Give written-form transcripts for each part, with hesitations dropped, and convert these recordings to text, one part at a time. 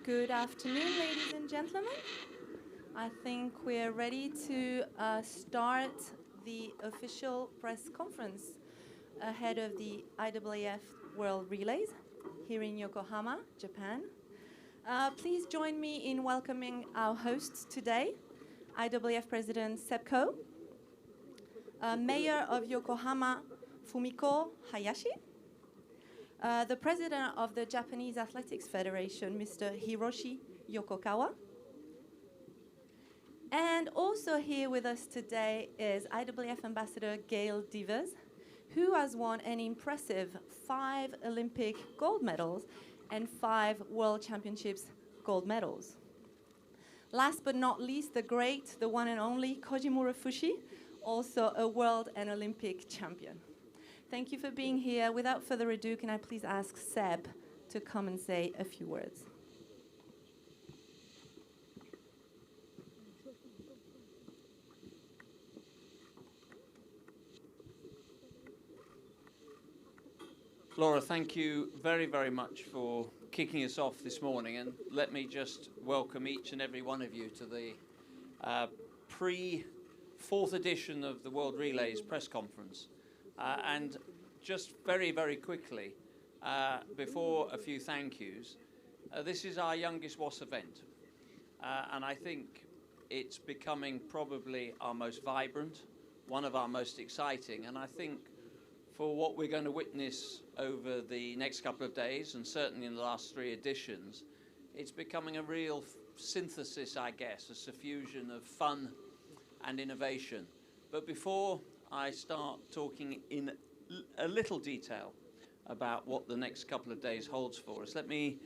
Good afternoon, ladies and gentlemen. I think we're ready to start the official press conference ahead of the IAAF World Relays here in Yokohama, Japan. Please join me in welcoming our hosts today, IAAF President Sepko, Mayor of Yokohama, Fumiko Hayashi, the President of the Japanese Athletics Federation, Mr. Hiroshi Yokokawa. And also here with us today is IAAF Ambassador Gail Devers, who has won an impressive 5 Olympic gold medals and 5 World Championships gold medals. Last but not least, the great, the one and only Kojimura Fushi, also a world and Olympic champion. Thank you for being here. Without further ado, can I please ask Seb to come and say a few words? Laura, thank you very, very much for kicking us off this morning. And let me just welcome each and every one of you to the pre-4th edition of the World Relays press conference. And just very, very quickly, before a few thank yous, this is our youngest WAS event. And I think it's becoming probably our most vibrant, one of our most exciting. And I think for what we're going to witness over the next couple of days, and certainly in the last 3 editions, it's becoming a real synthesis, I guess, a suffusion of fun and innovation. But before I start talking in a little detail about what the next couple of days holds for us, let me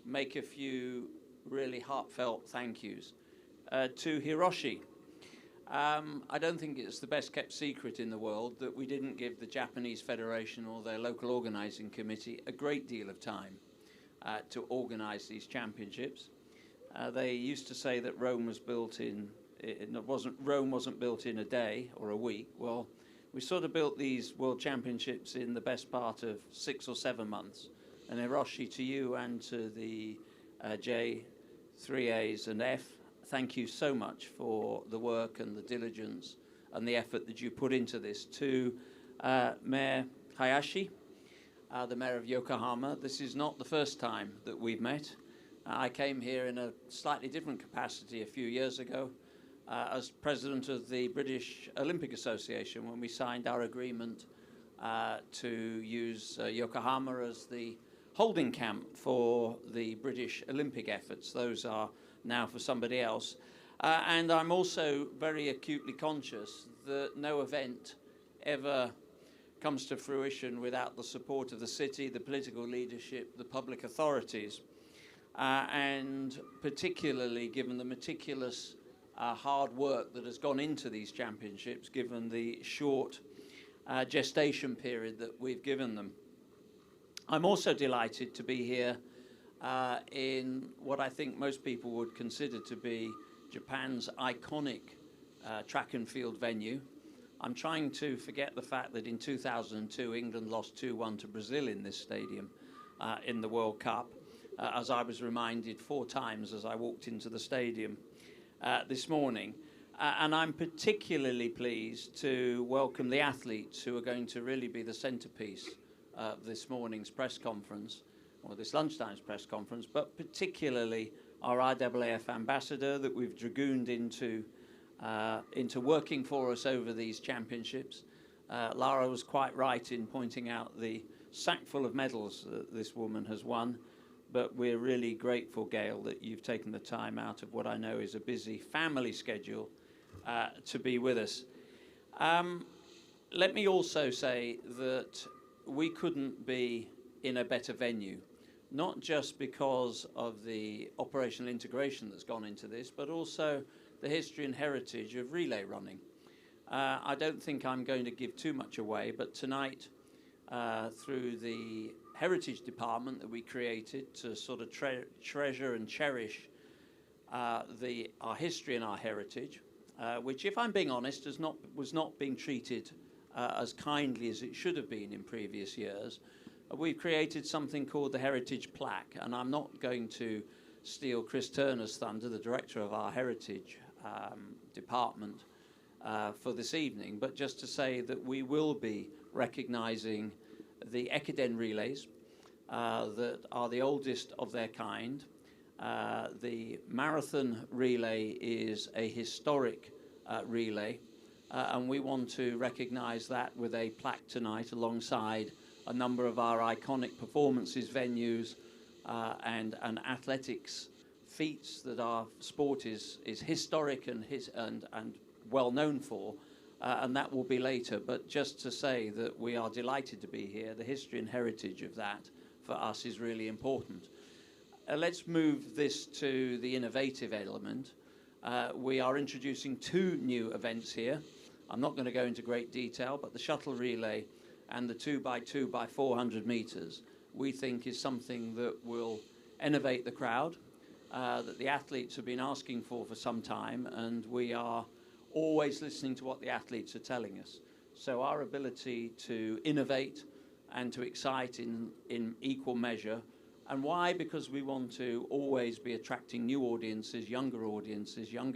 make a few really heartfelt thank yous. To Hiroshi, I don't think it's the best kept secret in the world that we didn't give the Japanese Federation or their local organizing committee a great deal of time to organize these championships. They used to say that Rome was built in Rome wasn't built in a day or a week. Well, we sort of built these World Championships in the best part of 6 or 7 months. And Hiroshi, to you and to the J, 3As and F, thank you so much for the work and the diligence and the effort that you put into this. To Mayor Hayashi, the Mayor of Yokohama, this is not the first time that we've met. I came here in a slightly different capacity a few years ago, as president of the British Olympic Association when we signed our agreement to use Yokohama as the holding camp for the British Olympic efforts. Those are now for somebody else. And I'm also very acutely conscious that no event ever comes to fruition without the support of the city, the political leadership, the public authorities, and particularly given the meticulous hard work that has gone into these championships, given the short gestation period that we've given them. I'm also delighted to be here in what I think most people would consider to be Japan's iconic track and field venue. I'm trying to forget the fact that in 2002 England lost 2-1 to Brazil in this stadium in the World Cup, as I was reminded 4 times as I walked into the stadium this morning. And I'm particularly pleased to welcome the athletes who are going to really be the centerpiece of this morning's press conference, or this lunchtime's press conference, but particularly our IAAF ambassador that we've dragooned into working for us over these championships. Lara was quite right in pointing out the sackful of medals that this woman has won, but we're really grateful, Gail, that you've taken the time out of what I know is a busy family schedule to be with us. Let me also say that we couldn't be in a better venue, not just because of the operational integration that's gone into this, but also the history and heritage of relay running. I don't think I'm going to give too much away, but tonight, through the Heritage Department that we created to sort of treasure and cherish our history and our heritage, which, if I'm being honest, was not being treated as kindly as it should have been in previous years. We've created something called the Heritage Plaque, and I'm not going to steal Chris Turner's thunder, the director of our heritage department, for this evening, but just to say that we will be recognising the Ekiden relays that are the oldest of their kind. The marathon relay is a historic relay, and we want to recognise that with a plaque tonight alongside a number of our iconic performances venues and athletics feats that our sport is historic and well known for, and that will be later. But just to say that we are delighted to be here. The history and heritage of that for us is really important. Let's move this to the innovative element. We are introducing 2 new events here. I'm not going to go into great detail, but the shuttle relay and the 2x2 by 400 meters we think is something that will innovate the crowd, that the athletes have been asking for some time, and we are always listening to what the athletes are telling us. So our ability to innovate and to excite in equal measure. And why? Because we want to always be attracting new audiences, younger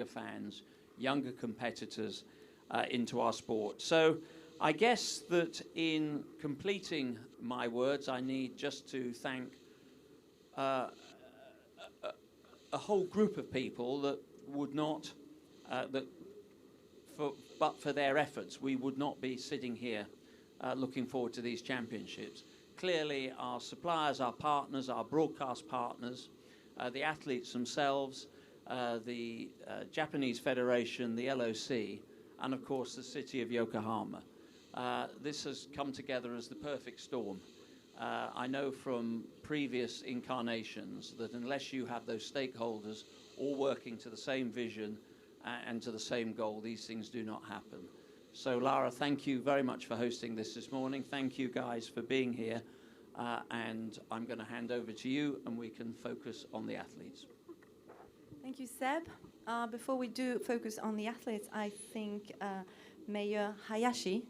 fans, younger competitors into our sport. So I guess that in completing my words, I need just to thank a whole group of people that would not, but for their efforts, we would not be sitting here looking forward to these championships. Clearly, our suppliers, our partners, our broadcast partners, the athletes themselves, the Japanese Federation, the LOC, and of course the city of Yokohama. This has come together as the perfect storm. I know from previous incarnations that unless you have those stakeholders all working to the same vision and to the same goal, these things do not happen. So Lara, thank you very much for hosting this morning. Thank you guys for being here. And I'm going to hand over to you and we can focus on the athletes. Thank you, Seb. Before we do focus on the athletes, I think Mayor Hayashi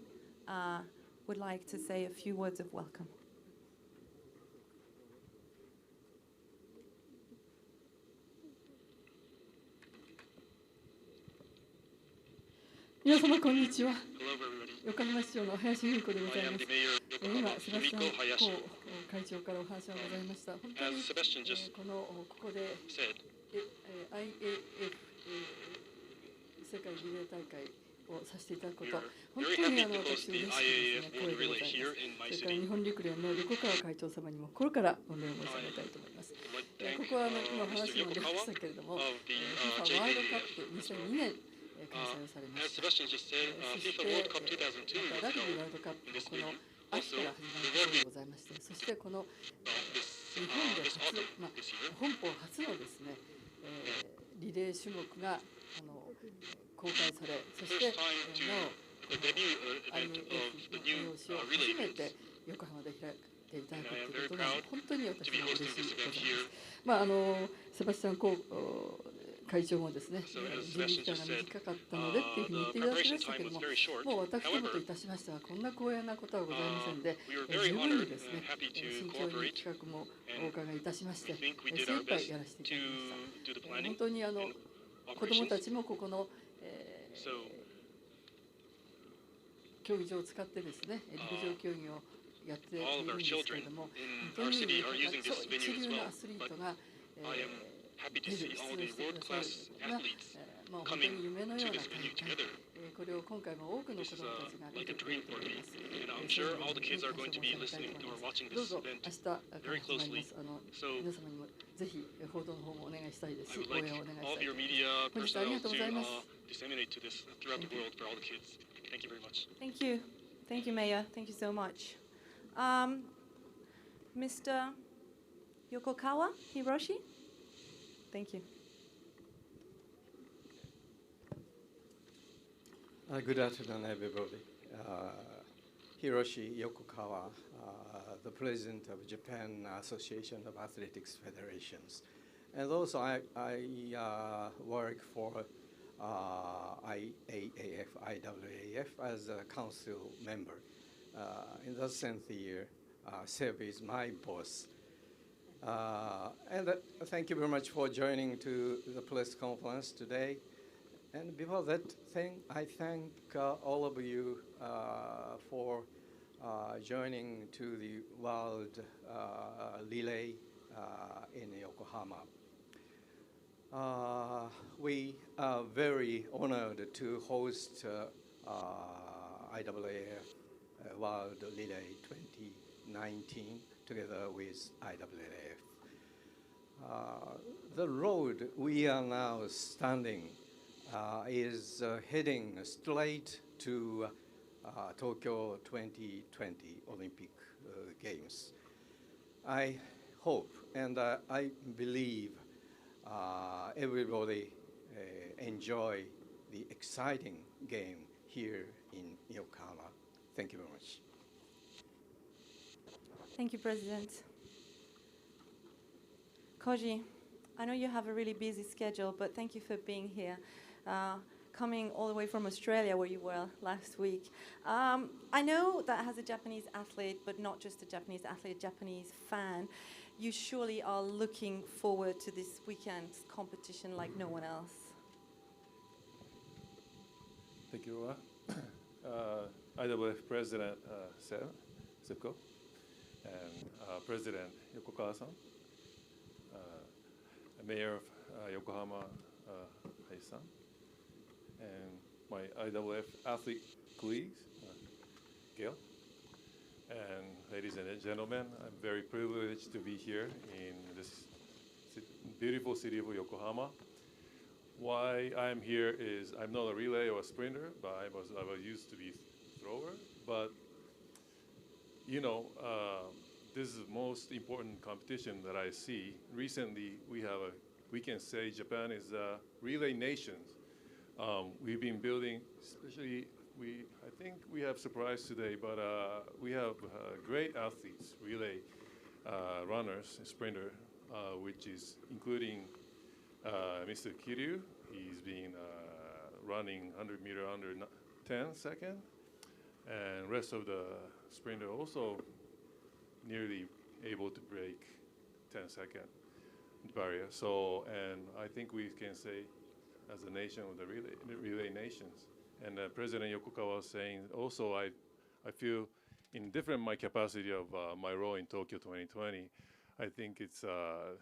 would like to say a few words of welcome. 皆様こんにちは。横浜市長の林由美子でございます。今セバスチャン会長からお話がございました。本当にここで IAF 世界リレー大会をさせていただくこと、本当に私嬉しくですね、光栄でございます。それから日本陸連の横川会長様にも心からお礼を申し上げたいと思います。ここは今話も出ましたけれども、FIFA ワールドカップ2002年開催をされました。そしてラグビーワールドカップこの秋から始まることでございまして、そしてこの日本で本邦初のですね、リレー種目が公開され、そしてなおIAF の催しを初めて横浜で開いていただくということが本当に私も嬉しいでございます。セバスチャン会長もですね、準備期間が短かったのでっていうふうに言っていただきましたけれども、もう私どもといたしましてはこんな光栄なことはございませんで、十分にですね、慎重に企画もお伺いいたしまして、精一杯やらせていただきました。本当に子どもたちもここの、競技場を使ってですね、陸上競技をやっているんですけれども、本当に超一流のアスリートが出る出場してくださるのが、本当に夢のような大会、これを今回も多くの子どもたちが見てくれると思います。どうぞ明日から始まります。皆様にもぜひ報道の方もお願いしたいですし、応援をお願いしたいと思います。本日はありがとうございます。Thank you. Thank you, Mayor. Thank you so much. Mr. Yokokawa, Hiroshi? Thank you. Good afternoon, everybody. Hiroshi Yokokawa, the president of Japan Association of Athletics Federations. And also I work for IAAF, IAAF as a council member. In that sense, Seb is my boss. And thank you very much for joining to the press conference today. And before that thing, I thank all of you for joining to the World Relay in Yokohama. We are very honored to host IAAF World Relay 2019 together with IAAF. The road we are now standing is heading straight to Tokyo 2020 Olympic Games. I hope and I believe everybody enjoy the exciting game here in Yokohama. Thank you very much. Thank you, President. Koji, I know you have a really busy schedule, but thank you for being here, coming all the way from Australia where you were last week. I know that as a Japanese athlete, but not just a Japanese athlete, a Japanese fan, you surely are looking forward to this weekend's competition like no one else. Thank you, IAAF President Sepko, and President Yokokawa-san, Mayor of Yokohama, Hai-san, and my IAAF athlete colleagues, Gail. And ladies and gentlemen, I'm very privileged to be here in this beautiful city of Yokohama. Why I'm here is I'm not a relay or a sprinter, but I was used to be thrower. But you know, this is the most important competition that I see. Recently, we can say Japan is a relay nation. We've been building, especially I think we have surprise today, but we have great athletes, relay runners, sprinter, which is including Mr. Kiryu. He's been running 100 meter under 10 seconds, and rest of the sprinter also nearly able to break 10-second barrier. So, and I think we can say, as a nation of the relay nations. And President Yokokawa was saying also, I feel in different my capacity of my role in Tokyo 2020, I think it's a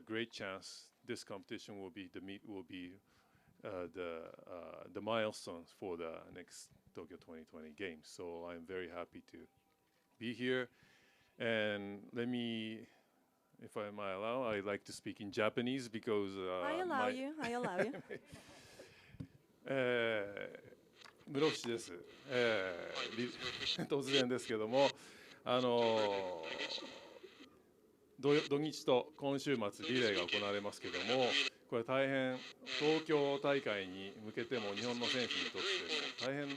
great chance. This competition will be the milestones for the next Tokyo 2020 games. So I'm very happy to be here. And let me, if I might allow, I'd like to speak in Japanese because I allow you.室伏です。突然ですけども、土日と今週末リレーが行われますけども、これ大変東京大会に向けても日本の選手にとっても大変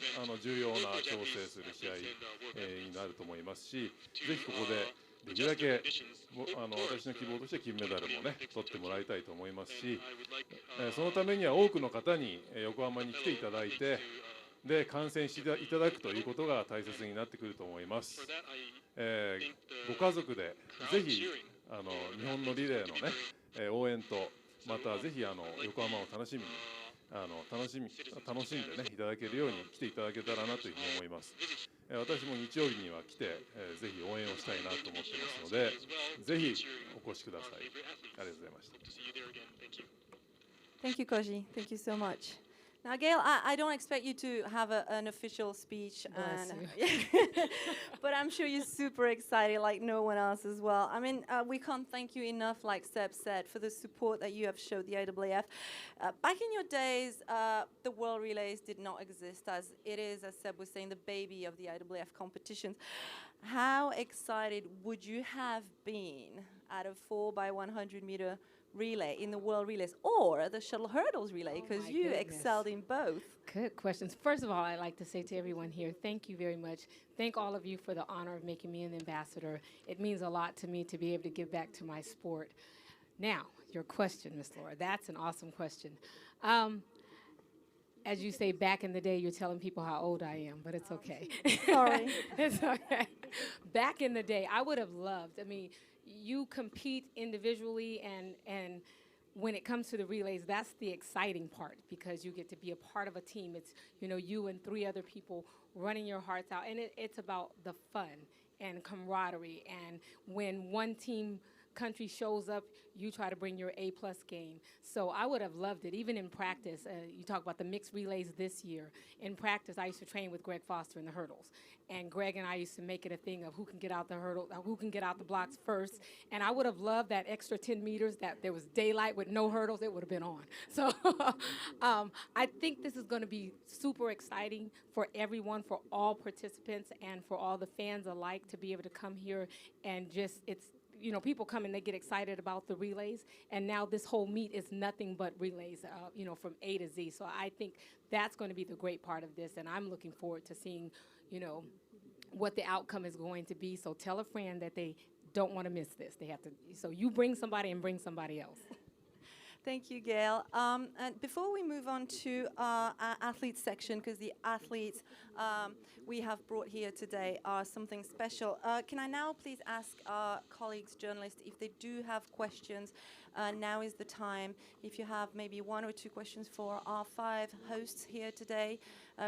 重要な調整する試合になると思いますし、ぜひここでできるだけ私の希望として金メダルもね取ってもらいたいと思いますし、そのためには多くの方に横浜に来ていただいて、で観戦していただくということが大切になってくると思います。ご家族でぜひ日本のリレーのね応援と、またぜひ横浜を楽しんでねいただけるように来ていただけたらなというふうに思います。私も日曜日には来て、ぜひ応援をしたいなと思ってますので、ぜひお越しください。ありがとうございました。Thank you, Koji. Thank you so much. Now, Gail, I don't expect you to have an official speech, but I'm sure you're super excited like no one else as well. I mean, we can't thank you enough, like Seb said, for the support that you have showed the IAAF. Back in your days, the World Relays did not exist as it is, as Seb was saying, the baby of the IAAF competitions. How excited would you have been at a 4x100 meter relay in the World Relays or the shuttle hurdles relay, because you excelled in both? Good questions. First of all, I'd like to say to everyone here, thank you very much. Thank all of you for the honor of making me an ambassador. It means a lot to me to be able to give back to my sport. Now, your question, Ms. Laura, that's an awesome question. As you say, back in the day, you're telling people how old I am, but it's okay. Sorry. It's okay. Back in the day, I would have loved, I mean, you compete individually, and when it comes to the relays, that's the exciting part, because you get to be a part of a team. It's, you and 3 other people running your hearts out, and it's about the fun and camaraderie. And when one team country shows up, you try to bring your A-plus game. So I would have loved it, even in practice. You talk about the mixed relays this year. In practice, I used to train with Greg Foster in the hurdles. And Greg and I used to make it a thing of who can get out the hurdle, who can get out the blocks first. And I would have loved that extra 10 meters, that there was daylight with no hurdles, it would have been on. So I think this is going to be super exciting for everyone, for all participants, and for all the fans alike to be able to come here and just, people come and they get excited about the relays, and now this whole meet is nothing but relays, from A to Z. So I think that's going to be the great part of this, and I'm looking forward to seeing, what the outcome is going to be. So tell a friend that they don't want to miss this. They have to. So you bring somebody and bring somebody else. Thank you, Gail. And before we move on to our athletes section, because the athletes we have brought here today are something special, can I now please ask our colleagues, journalists, if they do have questions, now is the time. If you have maybe 1 or 2 questions for our 5 hosts here today,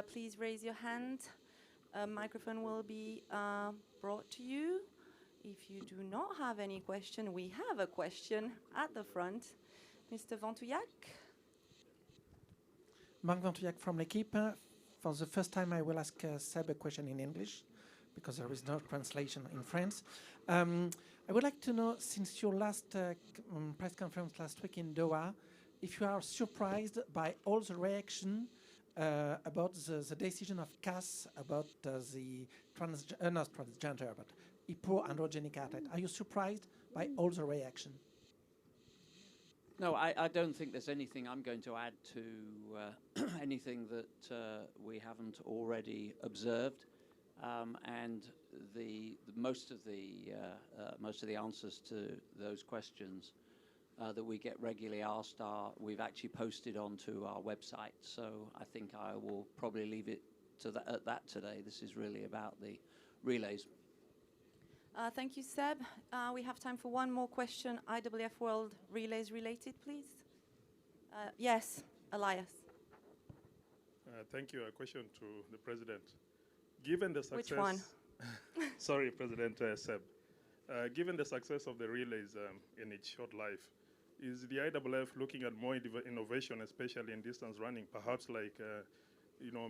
please raise your hand. A microphone will be brought to you. If you do not have any question, we have a question at the front. Mr. Ventouillac. Marc Ventouillac from L'Equipe. For the first time, I will ask Seb a question in English, because there is no translation in France. I would like to know, since your last press conference last week in Doha, if you are surprised by all the reaction about the decision of CAS about the not transgender, but hypoandrogenic athlete. Are you surprised by all the reaction? No, I don't think there's anything I'm going to add to anything that we haven't already observed, and most of the answers to those questions that we get regularly asked we've actually posted onto our website. So I think I will probably leave it to at that today. This is really about the relays. Thank you, Seb. We have time for one more question. IAAF World Relays related, please. Yes, Elias. Thank you. A question to the President. Given the success... Which one? Sorry, President Seb. Given the success of the relays in its short life, is the IAAF looking at more innovation, especially in distance running, perhaps like,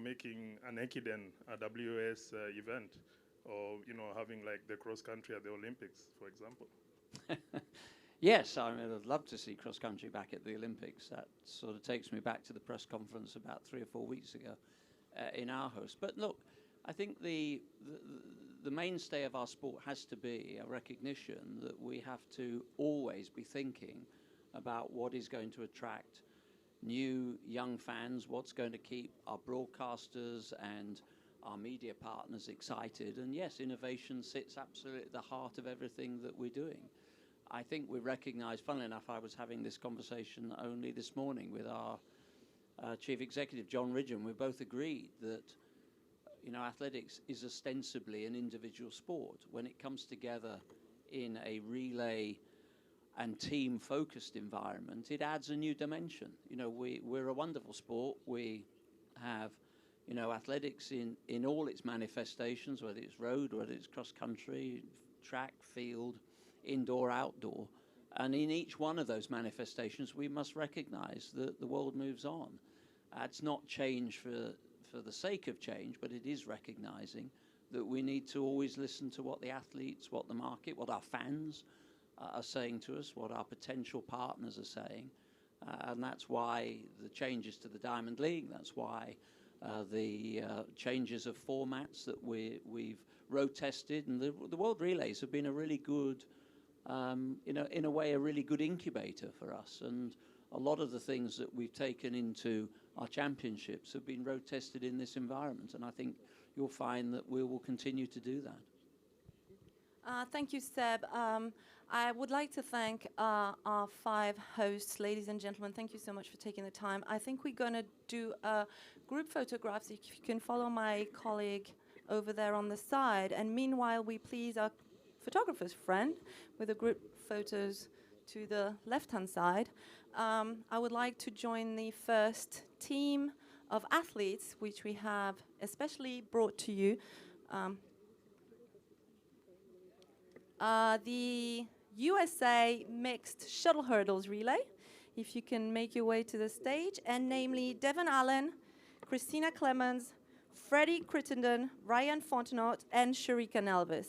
making an Ekiden a WS event, or, having like the cross country at the Olympics, for example? Yes, I'd love to see cross country back at the Olympics. That sort of takes me back to the press conference about 3 or 4 weeks ago in Aarhus. But look, I think the mainstay of our sport has to be a recognition that we have to always be thinking about what is going to attract new young fans, what's going to keep our broadcasters and our media partners excited. And yes, innovation sits absolutely at the heart of everything that we're doing. I think we recognize, funnily enough, I was having this conversation only this morning with our chief executive, John Ridgeon. We both agreed that, athletics is ostensibly an individual sport. When it comes together in a relay and team-focused environment, it adds a new dimension. We're a wonderful sport. We have, athletics in all its manifestations, whether it's road, whether it's cross-country, track, field, indoor, outdoor. And in each one of those manifestations, we must recognize that the world moves on. It's not change for the sake of change, but it is recognizing that we need to always listen to what the athletes, what the market, what our fans are saying to us, what our potential partners are saying. And that's why the changes to the Diamond League, that's why the changes of formats that we've road tested, and the World Relays have been a really good, in a way, a really good incubator for us. And a lot of the things that we've taken into our championships have been road tested in this environment. And I think you'll find that we will continue to do that. Thank you, Seb. I would like to thank our 5 hosts, ladies and gentlemen. Thank you so much for taking the time. I think we're going to do group photographs. If you can follow my colleague over there on the side. And meanwhile, we please our photographer's friend with the group photos to the left-hand side. I would like to join the first team of athletes, which we have especially brought to you. The USA Mixed Shuttle Hurdles Relay, if you can make your way to the stage, and namely Devon Allen, Christina Clemons, Freddie Crittenden, Ryan Fontenot, and Shericka Nelvis.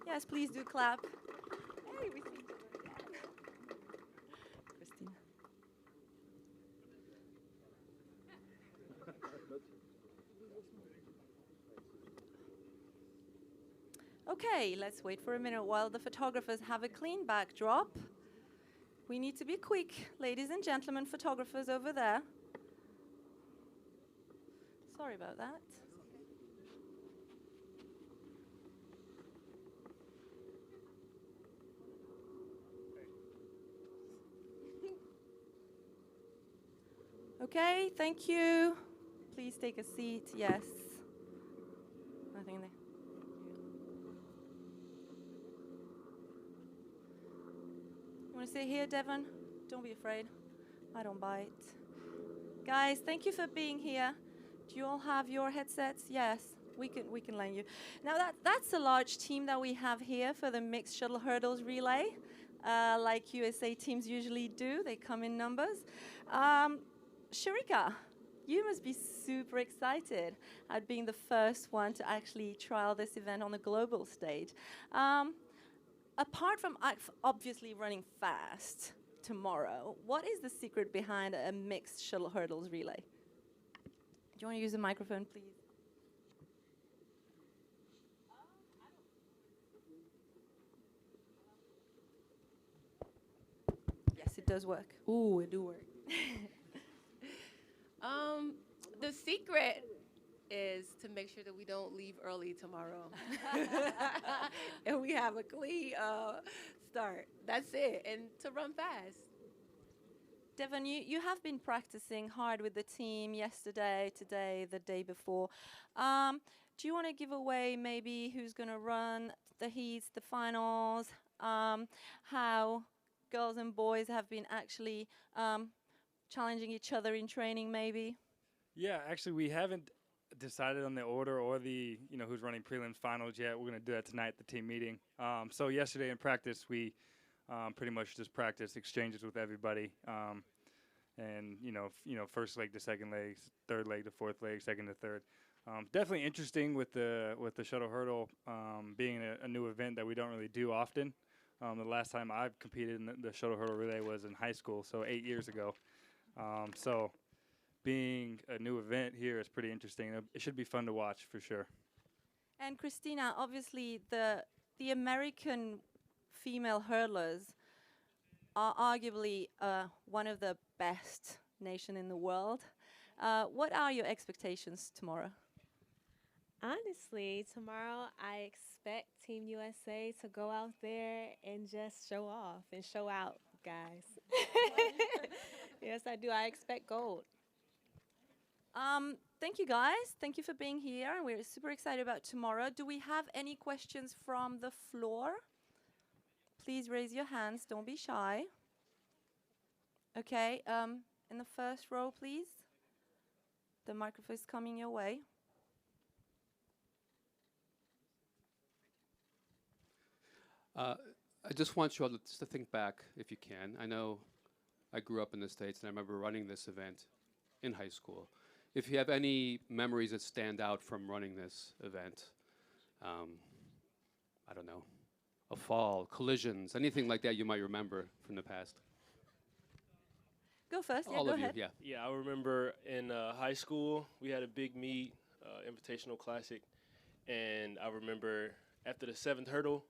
Yes, please do clap. Hey, we see each other again. Christina. Okay, let's wait for a minute while the photographers have a clean backdrop. We need to be quick, ladies and gentlemen, photographers over there. Sorry about that. Okay, thank you. Please take a seat. Yes. Nothing there. You want to sit here, Devon? Don't be afraid. I don't bite. Guys, thank you for being here. Do you all have your headsets? Yes, we can lend you. Now that's a large team that we have here for the mixed shuttle hurdles relay, like USA teams usually do. They come in numbers. Sharika, you must be super excited at being the first one to actually trial this event on the global stage. Apart from obviously running fast tomorrow, what is the secret behind a mixed shuttle hurdles relay? Do you want to use the microphone, please? Yes, it does work. Ooh, it do work. The secret is to make sure that we don't leave early tomorrow. And we have a clean start. That's it. And to run fast. Devon, you have been practicing hard with the team yesterday, today, the day before. Do you want to give away maybe who's going to run the heats, the finals, how girls and boys have been actually challenging each other in training maybe? Yeah, actually we haven't decided on the order or the, who's running prelims finals yet. We're going to do that tonight at the team meeting. So yesterday in practice, we pretty much just practiced exchanges with everybody. And, first leg to second leg, third leg to fourth leg, second to third. Definitely interesting with the shuttle hurdle being a new event that we don't really do often. The last time I've competed in the shuttle hurdle relay was in high school, so 8 years ago. So being a new event here is pretty interesting. It should be fun to watch for sure. And Christina, obviously the American female hurdlers are arguably one of the best nation in the world. What are your expectations tomorrow? Honestly, tomorrow I expect Team USA to go out there and just show off and show out, guys. Yes, I do. I expect gold. Thank you, guys. Thank you for being here. We're super excited about tomorrow. Do we have any questions from the floor? Please raise your hands. Don't be shy. Okay, in the first row, please. The microphone is coming your way. I just want you all to think back, if you can. I know I grew up in the States, and I remember running this event in high school. If you have any memories that stand out from running this event, I don't know, a fall, collisions, anything like that you might remember from the past. Go first. All go of you, ahead. yeah. Yeah, I remember in high school, we had a big meet, Invitational Classic, and I remember after the 7th hurdle,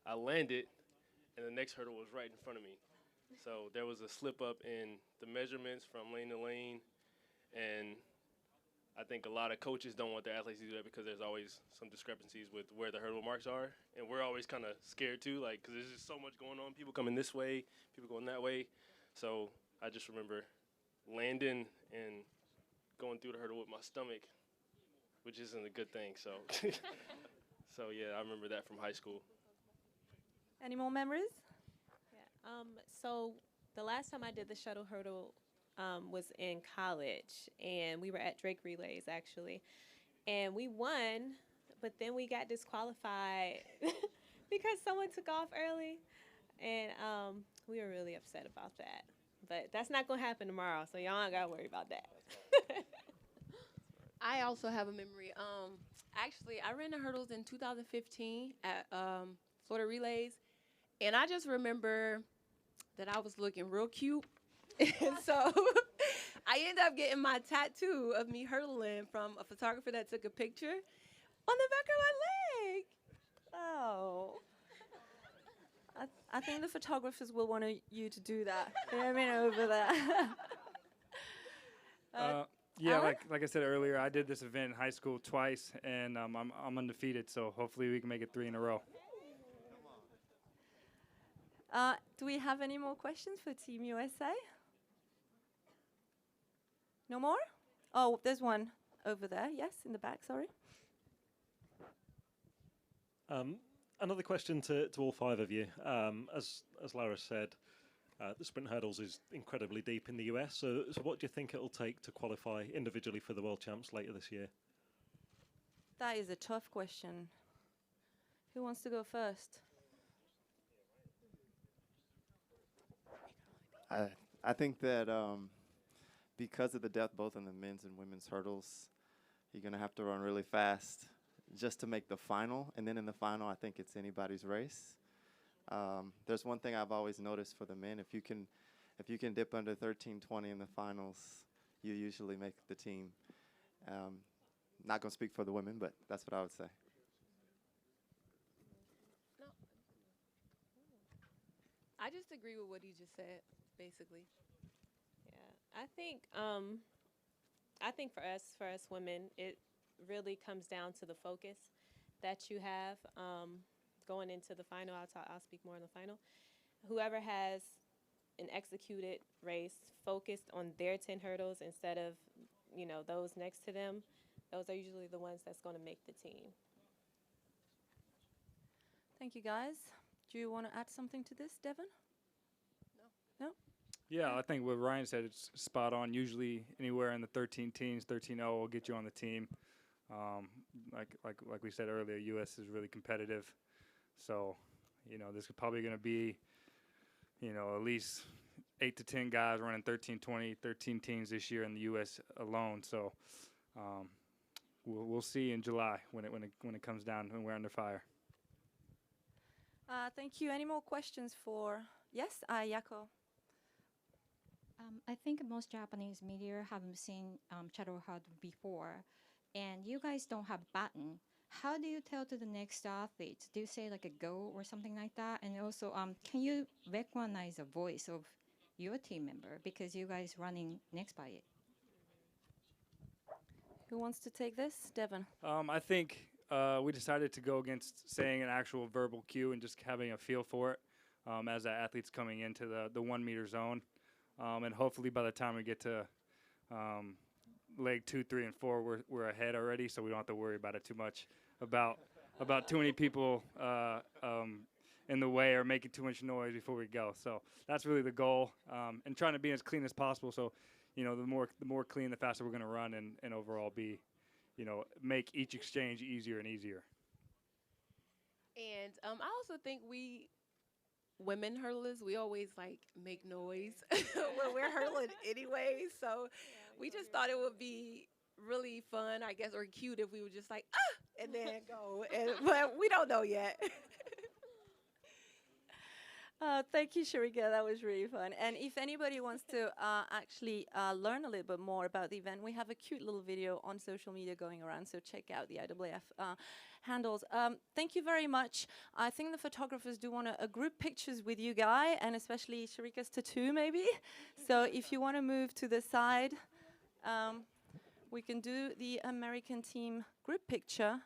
I landed, and the next hurdle was right in front of me. So there was a slip up in the measurements from lane to lane, and I think a lot of coaches don't want their athletes to do that because there's always some discrepancies with where the hurdle marks are, and we're always kind of scared too, like, because there's just so much going on. People coming this way, people going that way. So I just remember landing and going through the hurdle with my stomach, which isn't a good thing. So, so yeah, I remember that from high school. Any more memories? Yeah. So the last time I did the shuttle hurdle was in college, and we were at Drake Relays actually, and we won, but then we got disqualified because someone took off early, and we were really upset about that. But that's not gonna happen tomorrow, so y'all ain't gotta worry about that. I also have a memory. Actually, I ran the hurdles in 2015 at Florida Relays, and I just remember that I was looking real cute, and so I ended up getting my tattoo of me hurdling from a photographer that took a picture on the back of my leg. Oh. I think the photographers will want you to do that. You know what I mean, over there. Yeah, Alan? like I said earlier, I did this event in high school twice, and I'm undefeated. So hopefully we can make it 3 in a row. Do we have any more questions for Team USA? No more? Oh, there's one over there. Yes, in the back, sorry. Another question to all 5 of you. As Lara said, the sprint hurdles is incredibly deep in the US. So what do you think it'll take to qualify individually for the World Champs later this year? That is a tough question. Who wants to go first? I think that because of the depth both in the men's and women's hurdles, you're going to have to run really fast just to make the final. And then in the final, I think it's anybody's race. There's one thing I've always noticed for the men. If you can dip under 13:20 in the finals, you usually make the team. Not going to speak for the women, but that's what I would say. No. I just agree with what he just said, basically. Yeah, I think for us women, it really comes down to the focus that you have going into the final. I'll speak more in the final. Whoever has an executed race focused on their 10 hurdles instead of, those next to them, those are usually the ones that's going to make the team. Thank you, guys. Do you want to add something to this, Devon? No? Yeah, I think what Ryan said, it's spot on. Usually anywhere in the 13 teens, 13-0 will get you on the team. Like we said earlier, U.S. is really competitive. So, this is probably going to be, at least 8 to 10 guys running 13-20, 13 teams this year in the U.S. alone. So, we'll see in July when it comes down and we're under fire. Thank you. Any more questions for? Yes, Yako. I think most Japanese media haven't seen shuttle hurdle before, and you guys don't have button. How do you tell to the next athletes? Do you say like a go or something like that? And also, can you recognize the voice of your team member because you guys running next by it? Who wants to take this? Devon. I think we decided to go against saying an actual verbal cue and just having a feel for it as the athlete's coming into the 1 meter zone. And hopefully by the time we get to leg 2, 3, and 4, we're ahead already, so we don't have to worry about it too much, about too many people in the way or making too much noise before we go. So that's really the goal, and trying to be as clean as possible. So, the more clean, the faster we're going to run, and overall be, make each exchange easier and easier. And I also think women hurdlers, we always make noise when we're hurdling anyway. So we just thought it would be really fun, I guess, or cute if we were just and then go. But we don't know yet. Thank you, Shericka. That was really fun. And if anybody wants to actually learn a little bit more about the event, we have a cute little video on social media going around, so check out the IAAF handles. Thank you very much. I think the photographers do want a group pictures with you, Guy, and especially Shericka's tattoo, maybe. So if you want to move to the side, we can do the American team group picture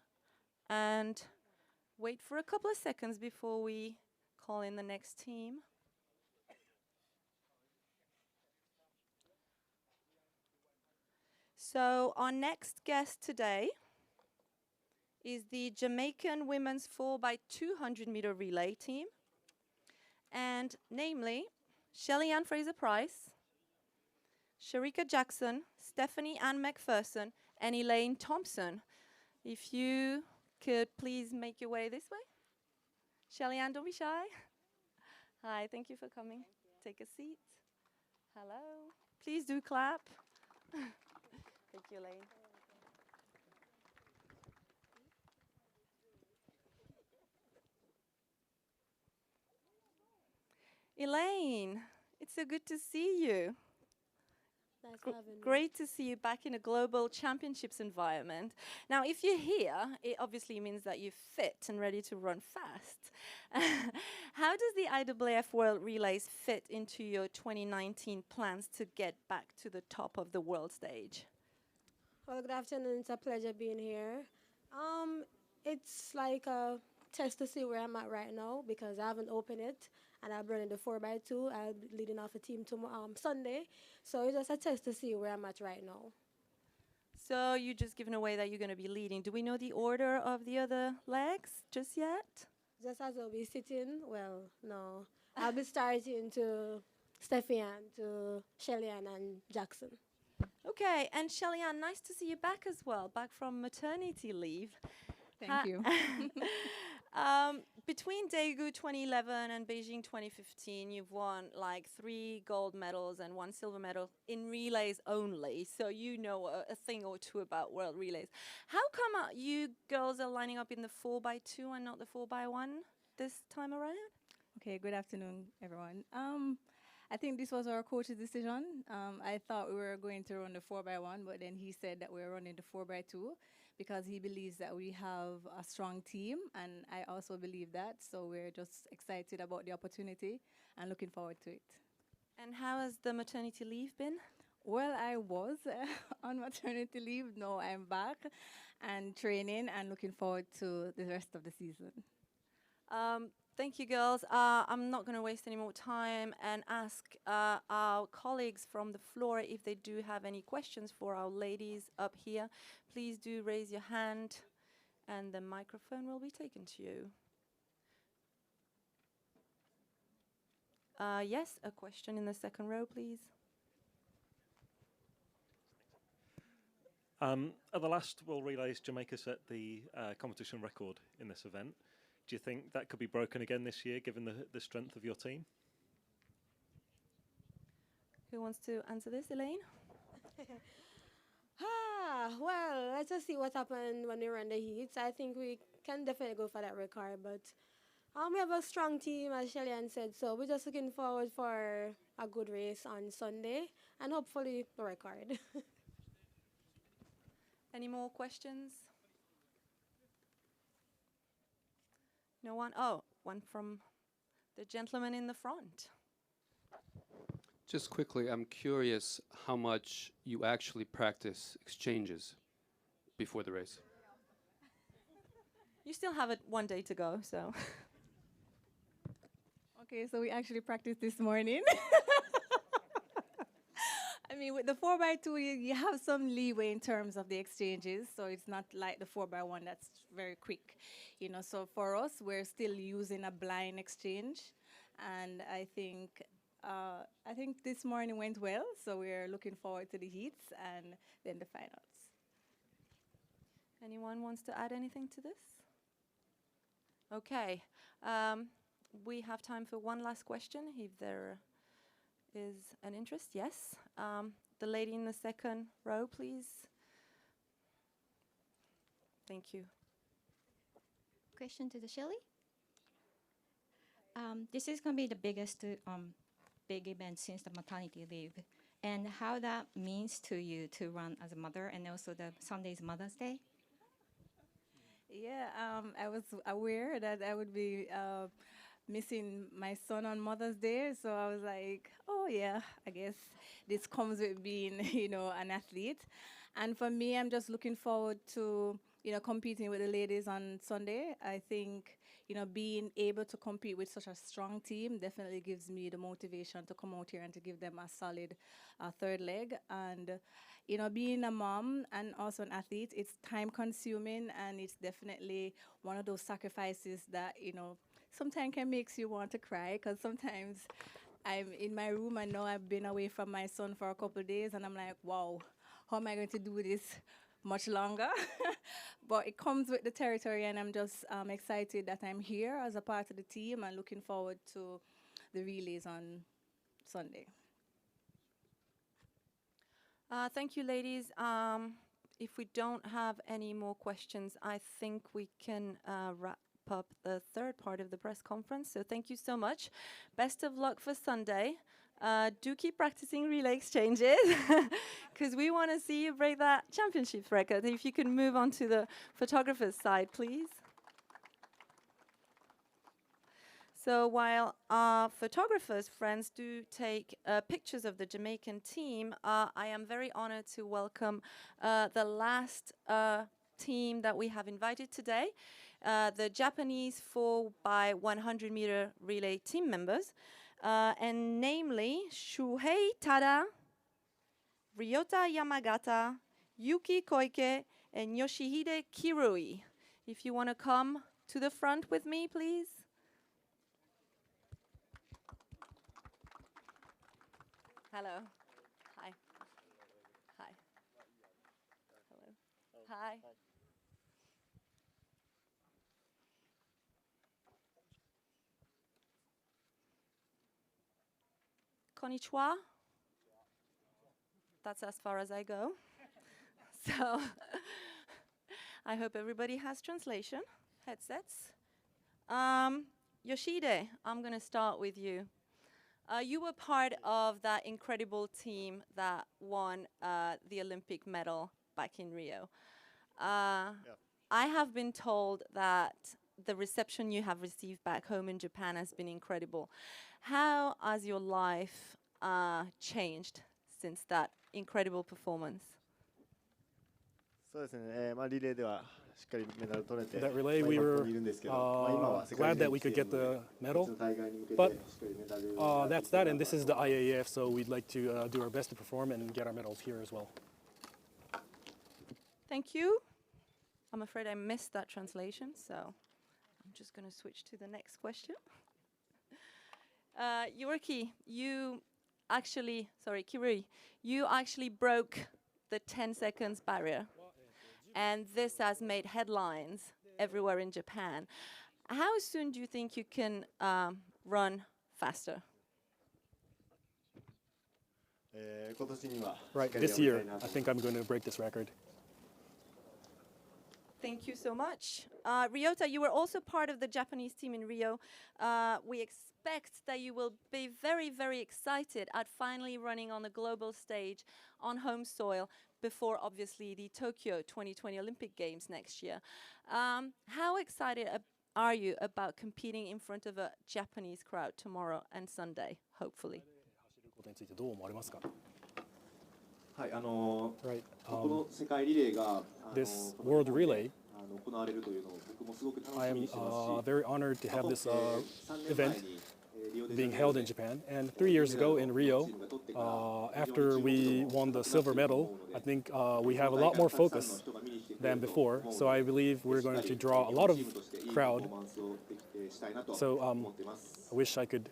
and wait for a couple of seconds before we call in the next team. So our next guest today is the Jamaican women's 4x200 meter relay team, and namely Shelly-Ann Fraser-Pryce, Sharika Jackson, Stephenie-Ann McPherson, and Elaine Thompson. If you could please make your way this way. Shelly-Ann, don't be shy. Hi, thank you for coming. Take a seat. Hello. Please do clap. Thank you, Elaine. Elaine, it's so good to see you. Nice having me. Great to see you back in a global championships environment. Now, if you're here, it obviously means that you're fit and ready to run fast. How does the IAAF World Relays fit into your 2019 plans to get back to the top of the world stage? Well, good afternoon. It's a pleasure being here. It's like a test to see where I'm at right now because I haven't opened it. And I'm running the 4x2. I'll be leading off a team tomorrow, Sunday. So it's just a test to see where I'm at right now. So you just given away that you're going to be leading. Do we know the order of the other legs just yet? Just as I'll be sitting, well, no. I'll be starting to Stephenie-Ann, to Shelly-Ann and Jackson. Okay, and Shelly-Ann, nice to see you back as well, back from maternity leave. Thank you. Between Daegu 2011 and Beijing 2015, you've won like 3 gold medals and 1 silver medal in relays only. So you know a thing or two about world relays. How come you girls are lining up in the 4x2 and not the 4x1 this time around? Okay, good afternoon, everyone. I think this was our coach's decision. I thought we were going to run the 4x1, but then he said that we were running the 4x2 because he believes that we have a strong team, and I also believe that. So we're just excited about the opportunity and looking forward to it. And how has the maternity leave been? Well, I was on maternity leave. Now I'm back and training and looking forward to the rest of the season. Thank you, girls. I'm not going to waste any more time and ask our colleagues from the floor if they do have any questions for our ladies up here. Please do raise your hand, and the microphone will be taken to you. Yes, a question in the second row, please. At the last World Relays, Jamaica set the competition record in this event. Do you think that could be broken again this year, given the strength of your team? Who wants to answer this, Elaine? Well, let's just see what happened when we run the heats. I think we can definitely go for that record, but we have a strong team, as Shelly-Ann said, so we're just looking forward for a good race on Sunday and hopefully the record. Any more questions? No one? Oh, one from the gentleman in the front. Just quickly, I'm curious how much you actually practice exchanges before the race. You still have 1 day to go, so. Okay, so we actually practiced this morning. I mean, with the 4x2, you have some leeway in terms of the exchanges, so it's not like the 4x1 that's very quick. You know, so for us, we're still using a blind exchange, and I think this morning went well, so we're looking forward to the heats and then the finals. Anyone wants to add anything to this? Okay, we have time for one last question, if there is an interest. Yes, the lady in the second row, please. Thank you. Question to the Shelly. This is going to be the biggest big event since the maternity leave, and how that means to you to run as a mother, and also the Sunday is Mother's Day. Yeah, I was aware that I would be missing my son on Mother's Day, so I was like, oh yeah, I guess this comes with being, you know, an athlete. And for me, I'm just looking forward to, you know, competing with the ladies on Sunday. I think, you know, being able to compete with such a strong team definitely gives me the motivation to come out here and to give them a solid third leg. And, you know, being a mom and also an athlete, it's time consuming, and it's definitely one of those sacrifices that, you know, sometimes can makes you want to cry, because sometimes I'm in my room. I know I've been away from my son for a couple of days, and I'm like, wow, how am I going to do this much longer? But it comes with the territory, and I'm just excited that I'm here as a part of the team and looking forward to the relays on Sunday. Thank you, ladies. If we don't have any more questions, I think we can wrap up the third part of the press conference. So thank you so much. Best of luck for Sunday. Do keep practicing relay exchanges, because we want to see you break that championship record. If you can move on to the photographer's side, please. So while our photographers' friends do take pictures of the Jamaican team, I am very honored to welcome the last team that we have invited today, the Japanese 4x100 meter relay team members, and namely Shuhei Tada, Ryota Yamagata, Yuki Koike, and Yoshihide Kiryu. If you want to come to the front with me, please. Hello. Hi. Hi. Hello. Hi. Konnichiwa. That's as far as I go. So I hope everybody has translation headsets. Yoshihide, I'm going to start with you. You were part of that incredible team that won the Olympic medal back in Rio. I have been told that the reception you have received back home in Japan has been incredible. How has your life changed since that incredible performance? That relay, we were glad that we could get the medal, but that's that, and this is the IAAF, so we'd like to do our best to perform and get our medals here as well. Thank you. I'm afraid I missed that translation, so I'm just going to switch to the next question. Kiryu, you actually broke the 10 seconds barrier. And this has made headlines everywhere in Japan. How soon do you think you can run faster? Right, this year, I think I'm going to break this record. Thank you so much. Ryota, you were also part of the Japanese team in Rio. We expect that you will be very, very excited at finally running on the global stage on home soil before, obviously, the Tokyo 2020 Olympic Games next year. How excited are you about competing in front of a Japanese crowd tomorrow and Sunday, hopefully? Right. This World Relay, I am very honored to have this event being held in Japan. And 3 years ago in Rio, after we won the silver medal, I think we have a lot more focus than before. So I believe we're going to draw a lot of crowd. So I wish I could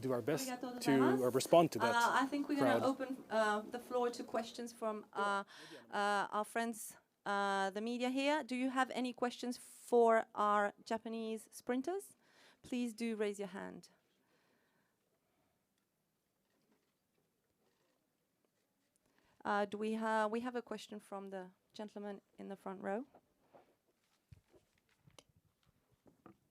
do our best to respond to that. I think we're going to open the floor to questions from our friends, the media here. Do you have any questions for our Japanese sprinters? Please do raise your hand. We have a question from the gentleman in the front row.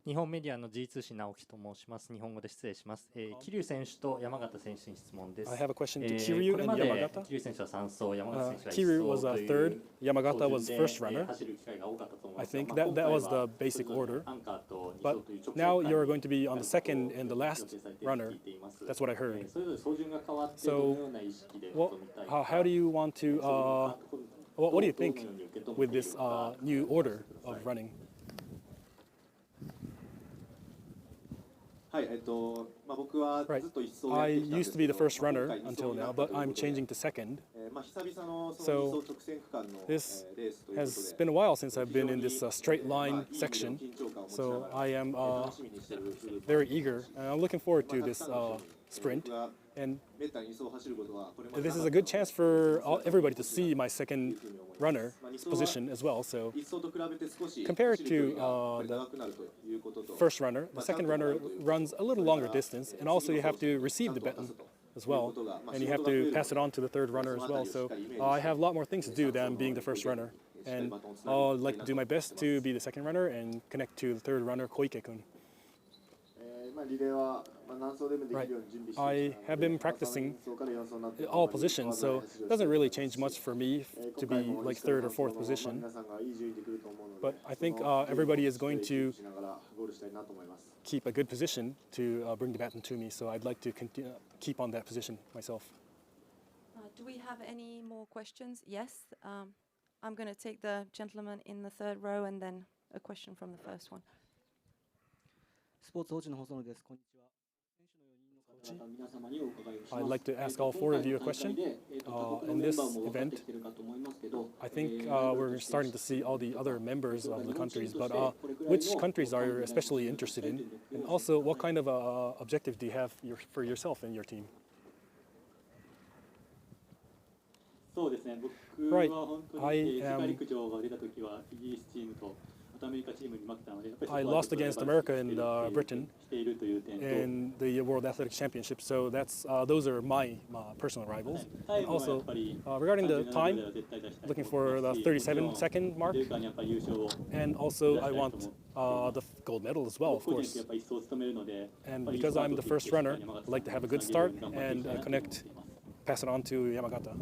日本メディアの G2 誌直樹と申します。日本語で失礼します。桐生選手と山形選手に質問です。I have a question to Kiryu and Yamagata. 桐生選手は3走、山形選手は1走 Kiryu was third, Yamagata was first runner. 走る機会が多かったと思いま I す。 think that was the basic order. But now you're going to be on the second and the last runner. That's what I heard. So, how do you want to? What do you think with this new order of running? Right. I used to be the first runner until now, but I'm changing to second. So this has been a while since I've been in this straight line section. So I am very eager, and I'm looking forward to this sprint. And this is a good chance for everybody to see my second runner position as well. So compared to the first runner, the second runner runs a little longer distance, and also you have to receive the baton as well, and you have to pass it on to the third runner as well. So I have a lot more things to do than being the first runner, and I'll like to do my best to be the second runner and connect to the third runner, Koike-kun. Right. I have been practicing all positions, so it doesn't really change much for me to be like third or fourth position. But I think everybody is going to keep a good position to bring the baton to me, so I'd like to keep on that position myself. Do we have any more questions? Yes. I'm going to take the gentleman in the third row and then a question from the first one. I'd like to ask all four of you a question. In this event, I think we're starting to see all the other members of the countries, but which countries are you especially interested in? And also, what kind of objective do you have for yourself and your team? Right. I lost against America and Britain in the World Athletics Championship, so that's those are my personal rivals. And also, regarding the time, looking for the 37-second mark, and also I want the gold medal as well, of course. And because I'm the first runner, I'd like to have a good start and pass it on to Yamagata.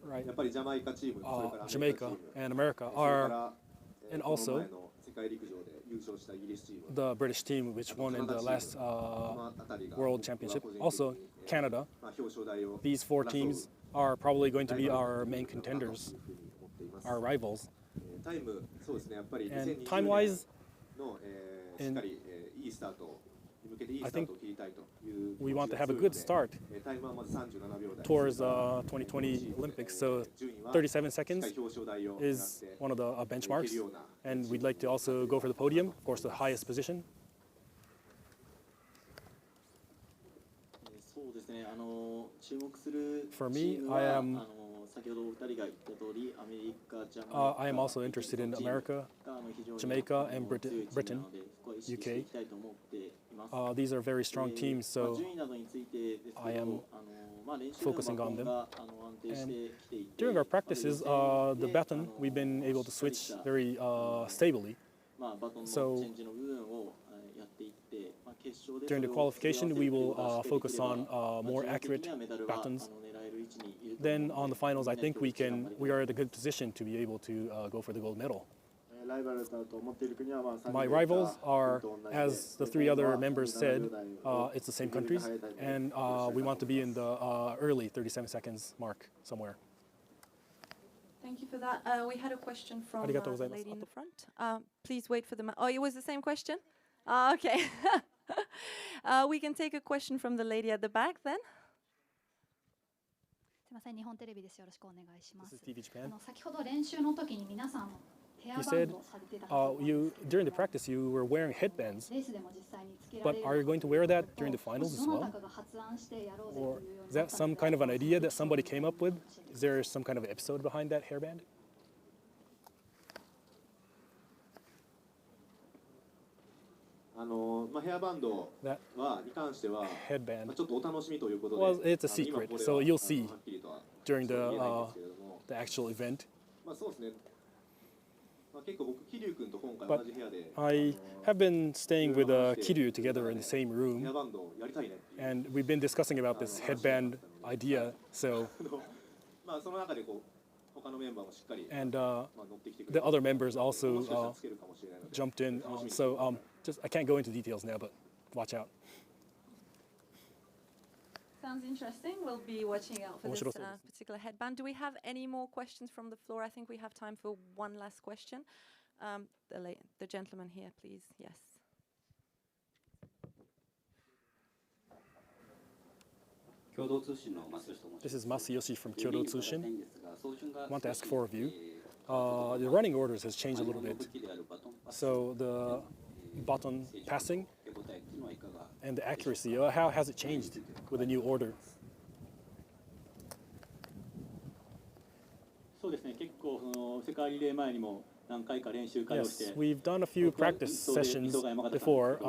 Right. Jamaica and America are, and also the British team which won in the last World Championship. Also Canada. These four teams are probably going to be our main contenders, our rivals. And time-wise, I think we want to have a good start towards 2020 Olympics. So 37 seconds is one of the benchmarks, and we'd like to also go for the podium, of course, the highest position. For me, I am also interested in America, Jamaica, and Britain, UK. These are very strong teams, so I am focusing on them. And during our practices, the baton, we've been able to switch very stably. So during the qualification, we will focus on more accurate batons. Then on the finals, I think we are at a good position to be able to go for the gold medal. My rivals are, as the three other members said, it's the same countries, and we want to be in the early 37 seconds mark somewhere. Thank you for that. We had a question from the lady in the front. Please wait for the oh, it was the same question? Okay. We can take a question from the lady at the back then. This is TV Japan. You said during the practice you were wearing headbands, but are you going to wear that during the finals as well? Or is that some kind of an idea that somebody came up with? Is there some kind of episode behind that hairband? That headband, well, it's a secret, so you'll see during the actual event. But I have been staying with Kiryu together in the same room, and we've been discussing about this headband idea, so and the other members also jumped in, so I can't go into details now, but watch out. Sounds interesting. We'll be watching out for this particular headband. Do we have any more questions from the floor? I think we have time for one last question. The gentleman here, please. Yes. This is Masayoshi from Kyoto Tsushin. I want to ask four of you. The running orders has changed a little bit. So the baton passing and the accuracy, how has it changed with the new order? Yes, we've done a few practice sessions before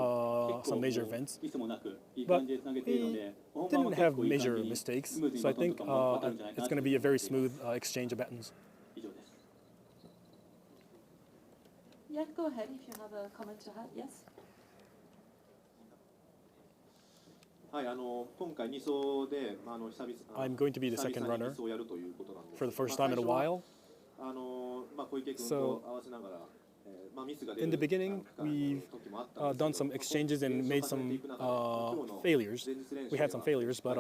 some major events, but we didn't have major mistakes, so I think it's going to be a very smooth exchange of batons. Yeah, go ahead if you have a comment to add. Yes. I'm going to be the second runner for the first time in a while. So in the beginning, we've done some exchanges and made some failures. We had some failures, but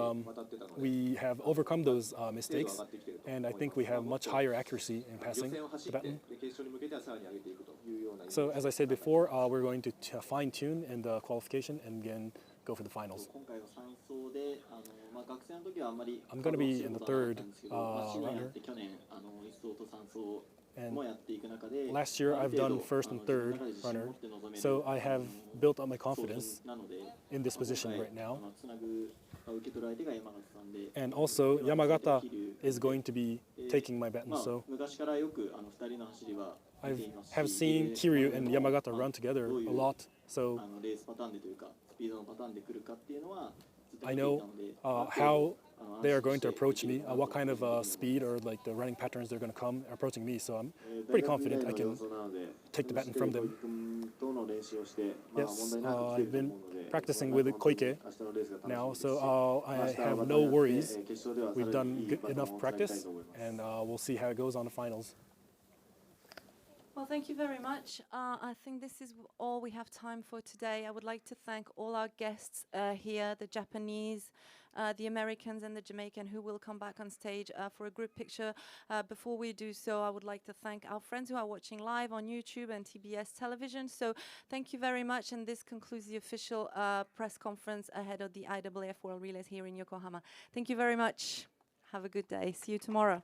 we have overcome those mistakes, and I think we have much higher accuracy in passing the baton. So as I said before, we're going to fine-tune in the qualification and again go for the finals. I'm going to be in the third runner. And last year I've done first and third runner, so I have built up my confidence in this position right now. And also Yamagata is going to be taking my baton, so I have seen Kiryu and Yamagata run together a lot, so I know how they are going to approach me, what kind of speed or like the running patterns they're going to come approaching me, so I'm pretty confident I can take the baton from them. Yes, I've been practicing with Koike now, so I have no worries. We've done enough practice, and we'll see how it goes on the finals. Well, thank you very much. I think this is all we have time for today. I would like to thank all our guests here, the Japanese, the Americans and the Jamaican who will come back on stage for a group picture. Before we do so, I would like to thank our friends who are watching live on YouTube and TBS television. So thank you very much, and this concludes the official press conference ahead of the IAAF World Relays here in Yokohama. Thank you very much. Have a good day. See you tomorrow.